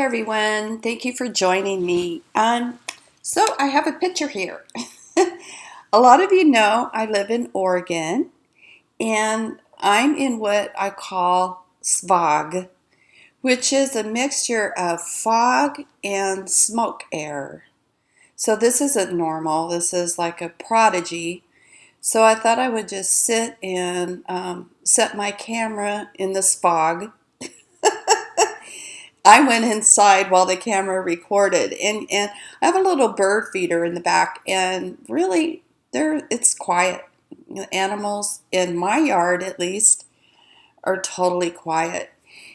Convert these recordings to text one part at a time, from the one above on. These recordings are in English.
Hi everyone, thank you for joining me. So I have a picture here. A lot of you know I live in Oregon and I'm in what I call Sfog, which is a mixture of fog and smoke air. So this isn't normal, this is like a prodigy. So I thought I would just sit and set my camera in the Sfog. I went inside while the camera recorded, and I have a little bird feeder in the back, and really, it's quiet. The animals in my yard, at least, are totally quiet.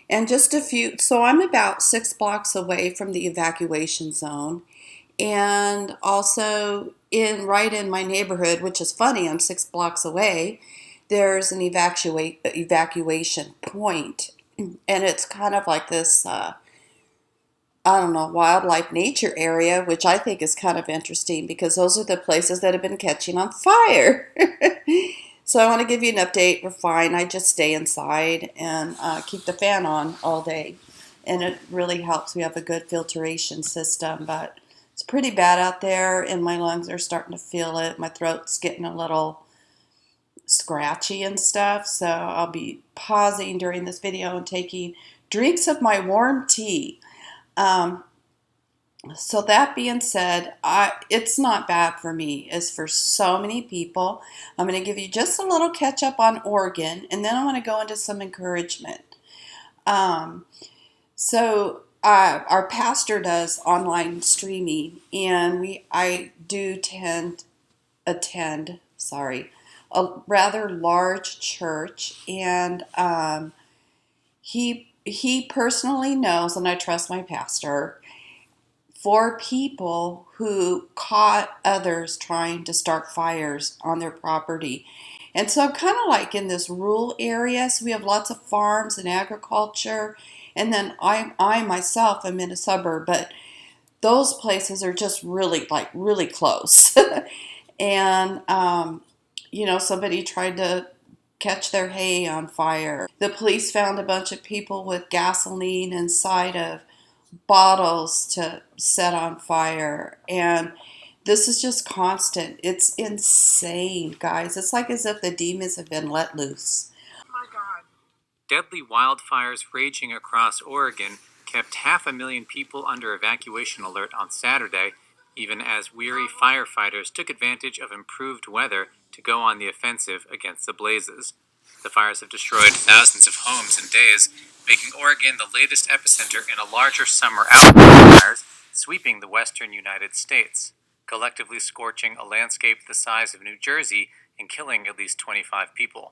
And just a few, so I'm about 6 blocks away from the evacuation zone, and also right in my neighborhood, which is funny, I'm 6 blocks away. There's an evacuation point, and it's kind of like this. I don't know, wildlife nature area, which I think is kind of interesting because those are the places that have been catching on fire. So I want to give you an update. We're fine. I just stay inside and keep the fan on all day. And it really helps. We have a good filtration system, but it's pretty bad out there and my lungs are starting to feel it. My throat's getting a little scratchy and stuff. So I'll be pausing during this video and taking drinks of my warm tea. Um, so that being said, it's not bad for me. It's for so many people. I'm going to give you just a little catch up on Oregon, and then I want to go into some encouragement. Um, our pastor does online streaming, and I do attend, sorry, a rather large church, and he personally knows, and I trust my pastor, for people who caught others trying to start fires on their property. And so I'm kind of like in this rural area, so we have lots of farms and agriculture, and then I myself am in a suburb, but those places are just really close. And somebody tried to catch their hay on fire. The police found a bunch of people with gasoline inside of bottles to set on fire, and this is just constant. It's insane, guys. It's like as if the demons have been let loose. Oh my God. Deadly wildfires raging across Oregon kept 500,000 people under evacuation alert on Saturday, even as weary firefighters took advantage of improved weather to go on the offensive against the blazes. The fires have destroyed thousands of homes in days, making Oregon the latest epicenter in a larger summer outbreak of fires sweeping the western United States, collectively scorching a landscape the size of New Jersey and killing at least 25 people.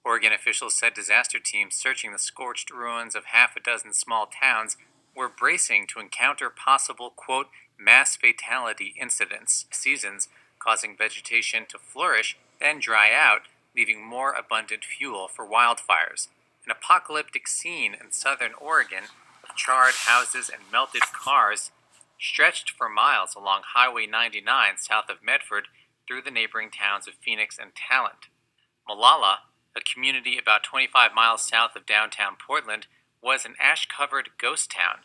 Oregon officials said disaster teams searching the scorched ruins of half a dozen small towns were bracing to encounter possible, quote, mass fatality incidents, seasons causing vegetation to flourish, then dry out, leaving more abundant fuel for wildfires. An apocalyptic scene in southern Oregon of charred houses and melted cars stretched for miles along Highway 99 south of Medford through the neighboring towns of Phoenix and Talent. Molalla, a community about 25 miles south of downtown Portland, was an ash-covered ghost town.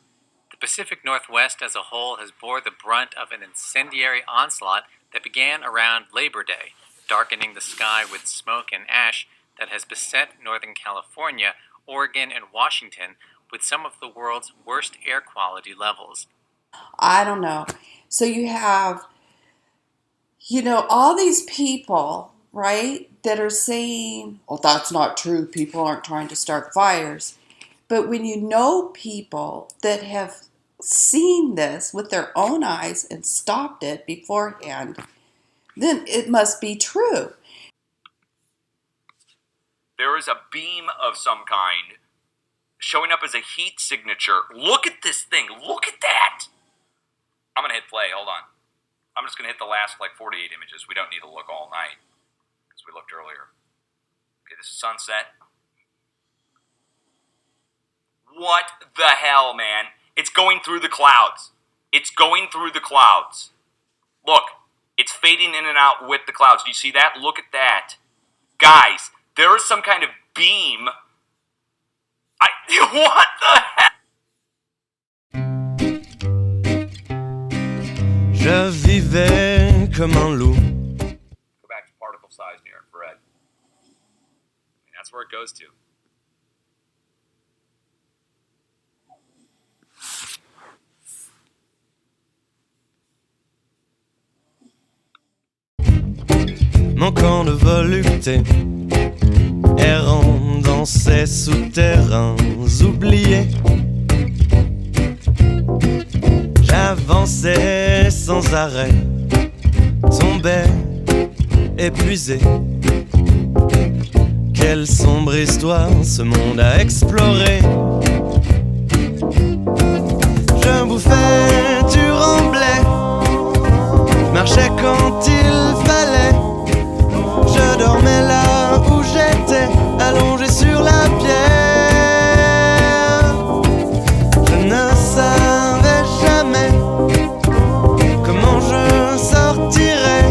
The Pacific Northwest as a whole has bore the brunt of an incendiary onslaught that began around Labor Day, darkening the sky with smoke and ash that has beset Northern California, Oregon, and Washington with some of the world's worst air quality levels. I don't know. So you have, all these people, right, that are saying, well, that's not true. People aren't trying to start fires. But when you know people that have seen this with their own eyes and stopped it beforehand, then it must be true. There is a beam of some kind showing up as a heat signature. Look at this thing. Look at that. I'm going to hit play. Hold on. I'm just going to hit the last 48 images. We don't need to look all night because we looked earlier. Okay, this is sunset. What the hell, man? It's going through the clouds. It's going through the clouds. Look, it's fading in and out with the clouds. Do you see that? Look at that. Guys, there is some kind of beam. What the heck? vivais comme un loup. Go back to particle size near infrared. And that's where it goes to. Manquant de volupté, errant dans ces souterrains oubliés. J'avançais sans arrêt, tombais épuisé. Quelle sombre histoire ce monde a exploré. Je bouffais du remblai, marchais quand il fallait. Je dormais là où j'étais, allongé sur la pierre. Je ne savais jamais comment je sortirais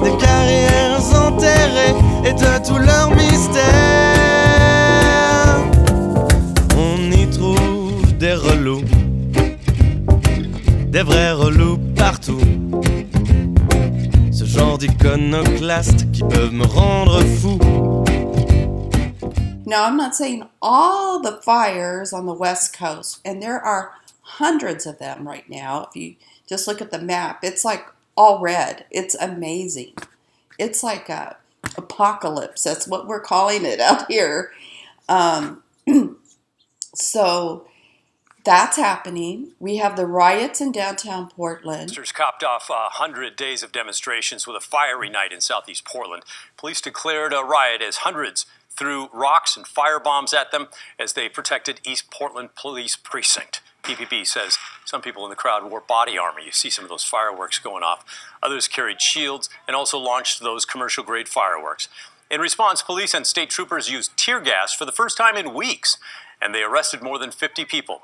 des carrières enterrées et de tout leur mystère. On y trouve des relous, des vrais relous partout. Ce genre d'iconoclastes qui peuvent me rendre fou. Now, I'm not saying all the fires on the West Coast, and there are hundreds of them right now. If you just look at the map, it's like all red. It's amazing. It's like a apocalypse. That's what we're calling it out here. So that's happening. We have the riots in downtown Portland. Protesters copped off 100 days of demonstrations with a fiery night in southeast Portland. Police declared a riot as hundreds threw rocks and firebombs at them as they protected East Portland Police Precinct. PPP says some people in the crowd wore body armor. You see some of those fireworks going off. Others carried shields and also launched those commercial-grade fireworks. In response, police and state troopers used tear gas for the first time in weeks, and they arrested more than 50 people.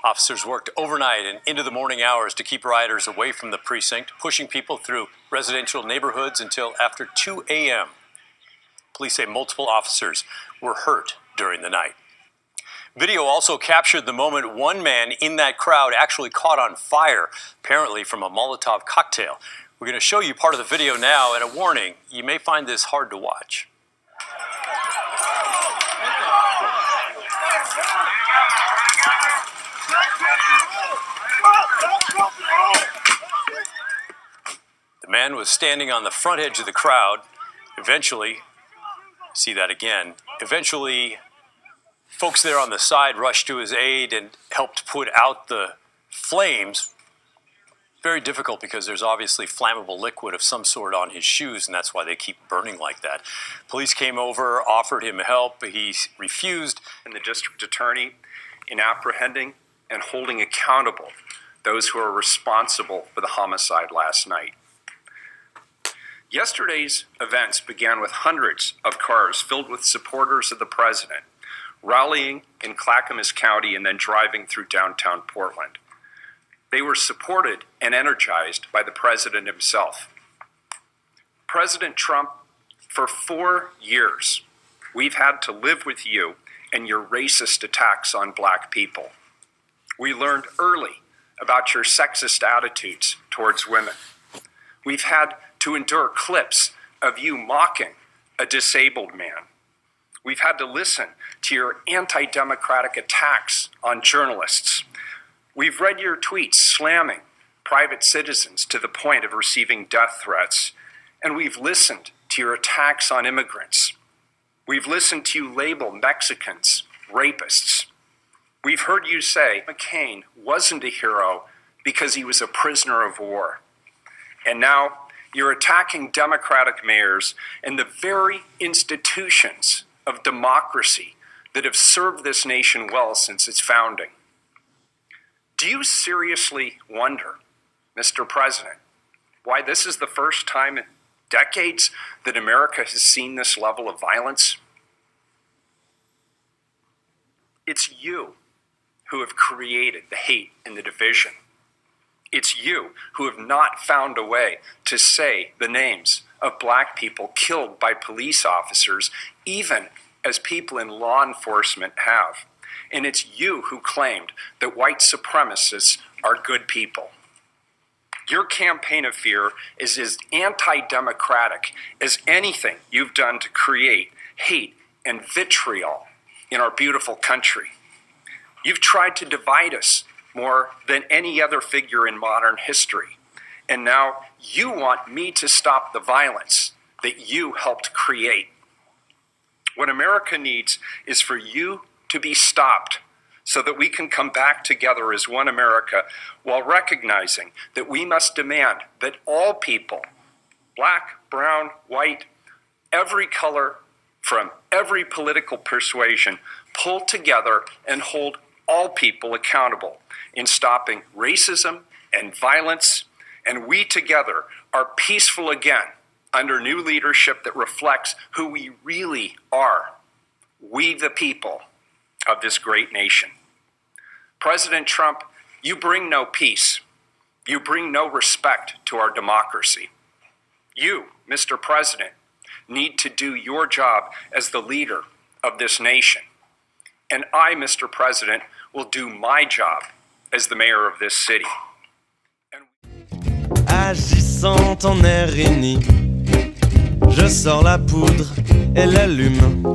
Officers worked overnight and into the morning hours to keep rioters away from the precinct, pushing people through residential neighborhoods until after 2 a.m. Police say multiple officers were hurt during the night. Video also captured the moment one man in that crowd actually caught on fire, apparently from a Molotov cocktail. We're going to show you part of the video now, and a warning, you may find this hard to watch. The man was standing on the front edge of the crowd. Eventually, see that again. Eventually, folks there on the side rushed to his aid and helped put out the flames. Very difficult because there's obviously flammable liquid of some sort on his shoes, and that's why they keep burning like that. Police came over, offered him help, but he refused. And the district attorney in apprehending and holding accountable those who are responsible for the homicide last night. Yesterday's events began with hundreds of cars filled with supporters of the president, rallying in Clackamas County and then driving through downtown Portland. They were supported and energized by the president himself. President Trump, for 4 years, we've had to live with you and your racist attacks on black people. We learned early about your sexist attitudes towards women. We've had to endure clips of you mocking a disabled man. We've had to listen to your anti-democratic attacks on journalists. We've read your tweets slamming private citizens to the point of receiving death threats. And we've listened to your attacks on immigrants. We've listened to you label Mexicans rapists. We've heard you say McCain wasn't a hero because he was a prisoner of war. And now you're attacking Democratic mayors and the very institutions of democracy that have served this nation well since its founding. Do you seriously wonder, Mr. President, why this is the first time in decades that America has seen this level of violence? It's you who have created the hate and the division. It's you who have not found a way to say the names of black people killed by police officers, even as people in law enforcement have. And it's you who claimed that white supremacists are good people. Your campaign of fear is as anti-democratic as anything you've done to create hate and vitriol in our beautiful country. You've tried to divide us more than any other figure in modern history. And now you want me to stop the violence that you helped create. What America needs is for you to be stopped so that we can come back together as one America while recognizing that we must demand that all people, black, brown, white, every color, from every political persuasion, pull together and hold all people accountable in stopping racism and violence. And we together are peaceful again under new leadership that reflects who we really are, we the people of this great nation. President Trump, you bring no peace. You bring no respect to our democracy. You, Mr. President, need to do your job as the leader of this nation. And I, Mr. President, will do my job as the mayor of this city. Agissant en Erini, je sors la poudre et l'allume.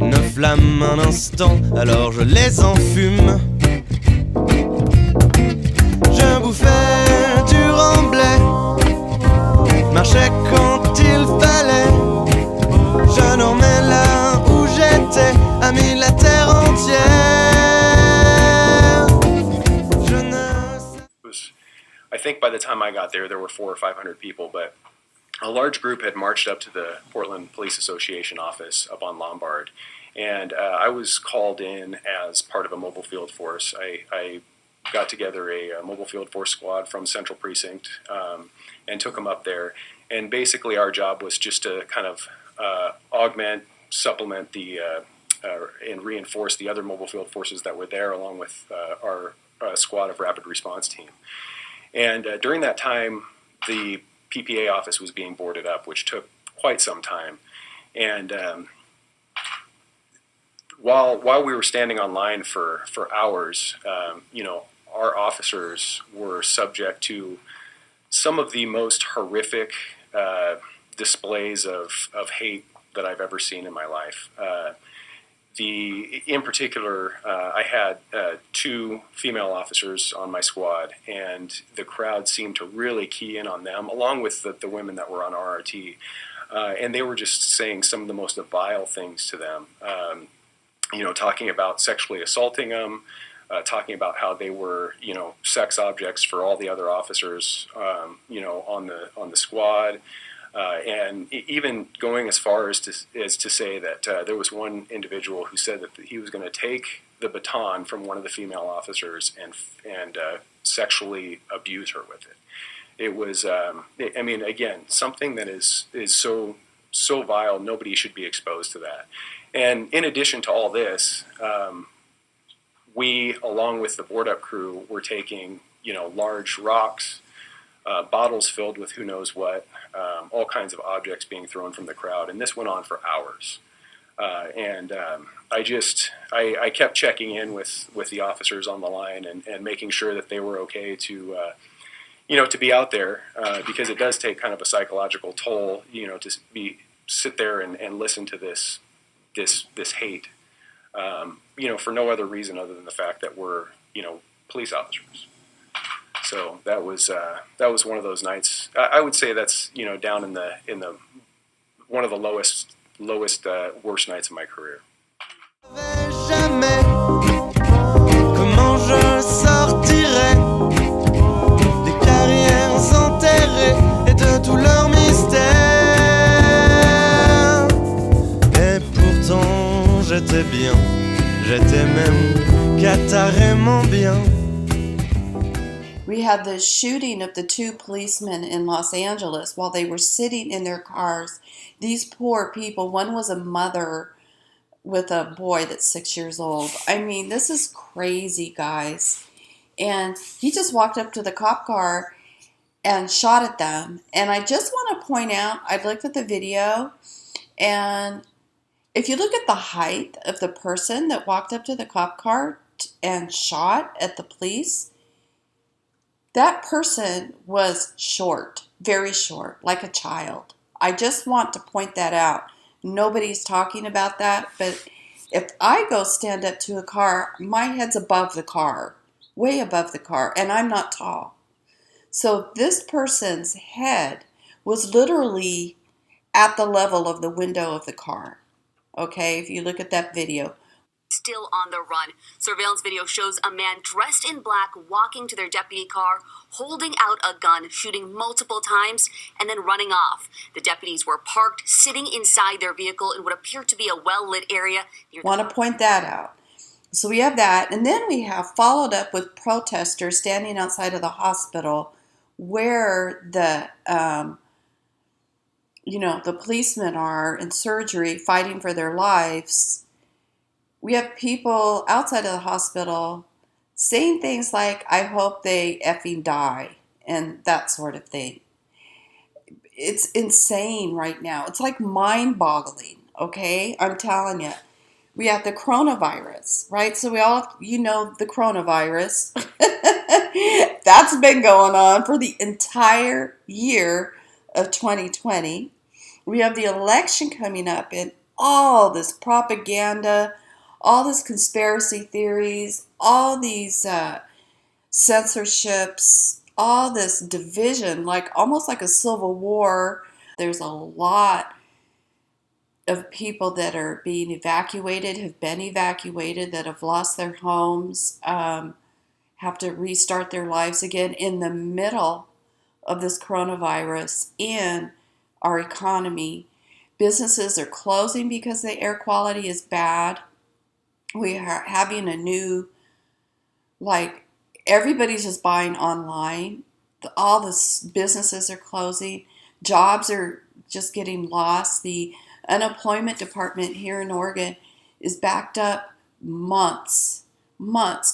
Une flamme un instant, alors je les enfume. Je bouffais du remblai, marchais quand il fallait. Je dormais là où j'étais, ami la terre entière. Je ne sais... I think by the time I got there were 400 or 500 people, but a large group had marched up to the Portland Police Association office up on Lombard, and I was called in as part of a mobile field force. I got together a mobile field force squad from Central Precinct and took them up there, and basically our job was just to kind of augment, supplement the and reinforce the other mobile field forces that were there, along with our squad of rapid response team. And during that time, the PPA office was being boarded up, which took quite some time. And while we were standing on line for hours, our officers were subject to some of the most horrific displays of hate that I've ever seen in my life. In particular, I had two female officers on my squad, and the crowd seemed to really key in on them, along with the women that were on RRT. And they were just saying some of the most vile things to them, talking about sexually assaulting them, talking about how they were, sex objects for all the other officers, on the squad. And even going as far as to say that there was one individual who said that he was going to take the baton from one of the female officers and sexually abuse her with it. It was, again, something that is so vile. Nobody should be exposed to that. And in addition to all this, we, along with the board-up crew, were taking large rocks, bottles filled with who knows what, all kinds of objects being thrown from the crowd, and this went on for hours. I kept checking in with the officers on the line and making sure that they were okay to be out there, because it does take kind of a psychological toll, to sit there and listen to this hate, for no other reason other than the fact that we're police officers. So that was one of those nights. I would say that's down in the one of the lowest worst nights of my career. Jamais, comment je sortirais des carrières enterrées et de tout leur mystère. Et pourtant j'étais bien, j'étais même Catarement bien. We had the shooting of the two policemen in Los Angeles while they were sitting in their cars. These poor people, one was a mother with a boy that's 6 years old. I mean, this is crazy, guys. And he just walked up to the cop car and shot at them. And I just want to point out, I looked at the video, and if you look at the height of the person that walked up to the cop car and shot at the police, That person was short, very short, like a child. I just want to point that out. Nobody's talking about that, but if I go stand up to a car, my head's above the car, way above the car, and I'm not tall. So this person's head was literally at the level of the window of the car. Okay, if you look at that video. Still on the run. Surveillance video shows a man dressed in black walking to their deputy car, holding out a gun, shooting multiple times, and then running off. The deputies were parked, sitting inside their vehicle in what appeared to be a well-lit area. Want to point that out. So we have that, and then we have followed up with protesters standing outside of the hospital where the the policemen are in surgery fighting for their lives. We have people outside of the hospital saying things like, I hope they effing die, and that sort of thing. It's insane right now. It's like mind-boggling, okay? I'm telling you. We have the coronavirus, right? So we all, the coronavirus. That's been going on for the entire year of 2020. We have the election coming up and all this propaganda, all this conspiracy theories, all these censorships, all this division, like almost like a civil war. There's a lot of people that are being evacuated, have been evacuated, that have lost their homes, have to restart their lives again in the middle of this coronavirus in our economy. Businesses are closing because the air quality is bad. We are having a new, everybody's just buying online. All the businesses are closing. Jobs are just getting lost. The unemployment department here in Oregon is backed up months.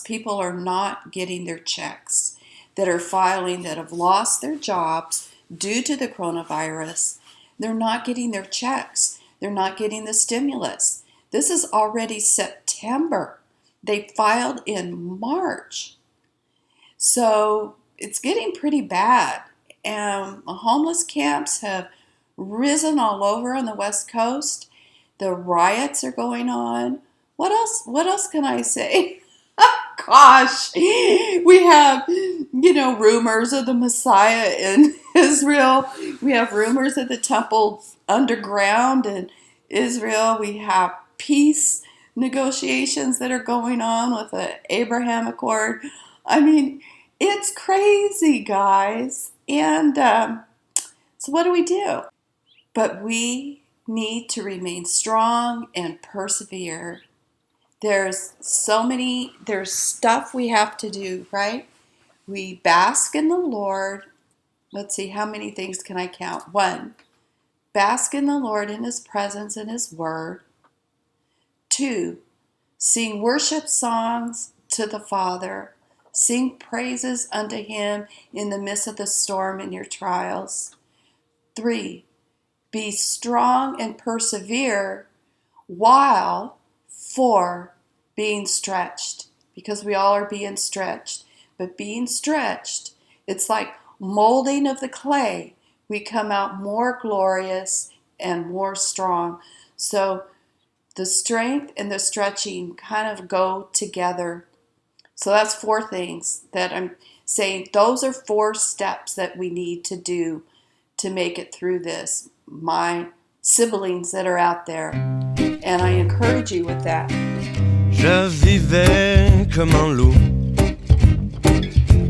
People are not getting their checks that are filing, that have lost their jobs due to the coronavirus. They're not getting their checks. They're not getting the stimulus. This is already September. They filed in March. So it's getting pretty bad. And homeless camps have risen all over on the West Coast. The riots are going on. What else can I say? Gosh, we have, rumors of the Messiah in Israel. We have rumors of the temple underground in Israel. We have peace negotiations that are going on with the Abraham Accord. I mean, it's crazy, guys. And so what do? But we need to remain strong and persevere. There's stuff we have to do, right? We bask in the Lord. Let's see, how many things can I count? 1, bask in the Lord in His presence and His word. 2, sing worship songs to the Father. Sing praises unto Him in the midst of the storm in your trials. 3, be strong and persevere while 4, being stretched, because we all are being stretched. But being stretched, it's like molding of the clay. We come out more glorious and more strong. So the strength and the stretching kind of go together. So that's 4 things that I'm saying. Those are 4 steps that we need to do to make it through this. My siblings that are out there. And I encourage you with that. Je vivais comme un loup,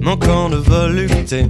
manquant de volupté.